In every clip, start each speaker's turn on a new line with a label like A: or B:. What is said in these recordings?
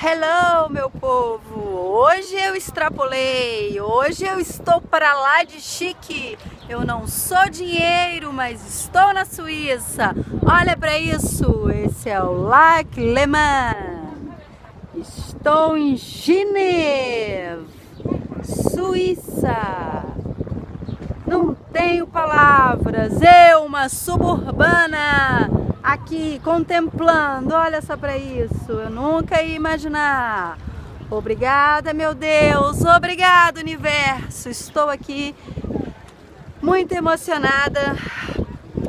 A: Hello, meu povo! Hoje eu extrapolei, hoje eu estou para lá de chique. Eu não sou dinheiro, mas estou na Suíça. Olha para isso, esse é o Lac Léman. Estou em Geneve, Suíça. Não tenho palavras, eu, uma suburbana, aqui contemplando, olha só para isso, eu nunca ia imaginar. Obrigada, meu Deus, obrigado, universo, estou aqui muito emocionada.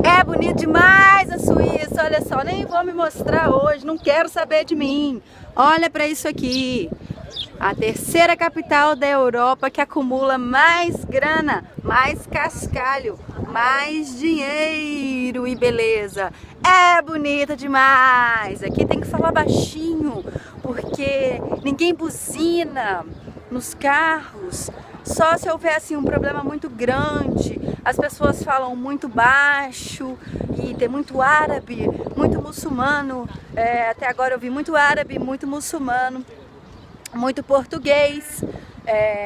A: É bonito demais a Suíça, olha só, nem vou me mostrar hoje, não quero saber de mim. Olha para isso aqui. A terceira capital da Europa que acumula mais grana, mais cascalho, mais dinheiro e beleza. É bonita demais. Aqui tem que falar baixinho, porque ninguém buzina nos carros. Só se houvesse um problema muito grande. As pessoas falam muito baixo e tem muito árabe, muito muçulmano. Até agora eu vi muito árabe, muito muçulmano. Muito português,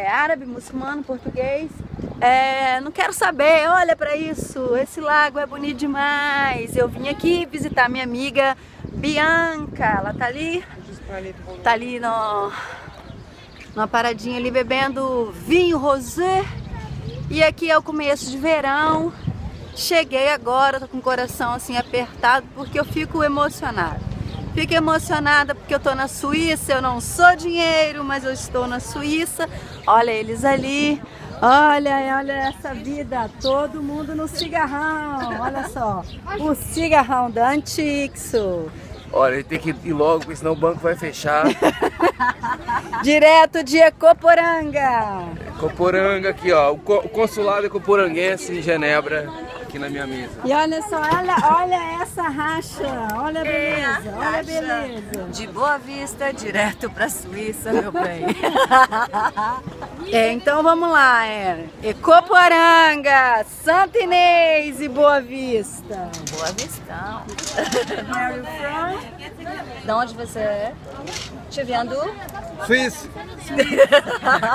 A: árabe, muçulmano, português. Não quero saber, olha para isso, esse lago é bonito demais. Eu vim aqui visitar minha amiga Bianca, ela tá ali numa paradinha ali bebendo vinho rosé. E aqui é o começo de verão. Cheguei agora, tô com o coração assim apertado porque eu fico emocionada. Fico emocionada porque eu tô na Suíça, eu não sou dinheiro, mas eu estou na Suíça. Olha eles ali, olha essa vida, todo mundo no cigarrão, olha só, o cigarrão da Antixo.
B: Olha, ele tem que ir logo, porque senão o banco vai fechar.
A: Direto de Ecoporanga.
B: Coporanga aqui, ó, o consulado ecoporanguense em Genebra, aqui na minha mesa.
A: E olha só, olha essa racha, olha a beleza, olha a beleza.
C: De Boa Vista, direto pra Suíça, meu bem.
A: Então vamos lá, Ecoporanga, Santa Inês e Boa Vista.
C: Boa Vistão.
A: Where are you from?
C: De onde você é? Te vendo?
B: Suíça!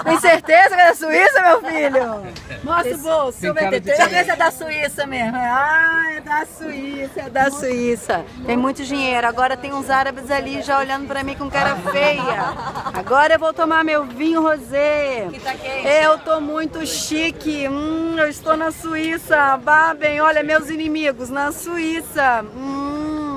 A: Tem certeza que é da Suíça, meu filho? Mostra o bolso, deixa eu ver se é da Suíça mesmo. Ah, é da Suíça, é da Suíça. Tem muito dinheiro. Agora tem uns árabes ali já olhando pra mim com cara feia. Agora eu vou tomar meu vinho rosé.
C: Que tá quente.
A: Eu tô muito chique. Eu estou na Suíça. Babem, olha meus inimigos na Suíça.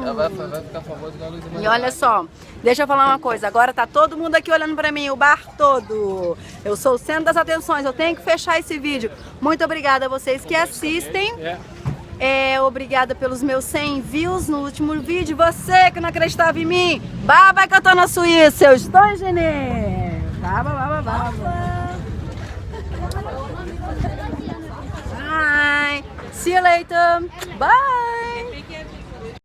B: Ela vai ficar famosa igual a Luísa Manuela.
A: E olha só, deixa eu falar uma coisa, agora tá todo mundo aqui olhando pra mim, o bar todo. Eu sou o centro das atenções, eu tenho que fechar esse vídeo. Muito obrigada a vocês que assistem. Obrigada pelos meus 100 views no último vídeo. Você que não acreditava em mim, baba que eu tô na Suíça, eu estou em Geneve. Baba. Bye. See you later. Bye.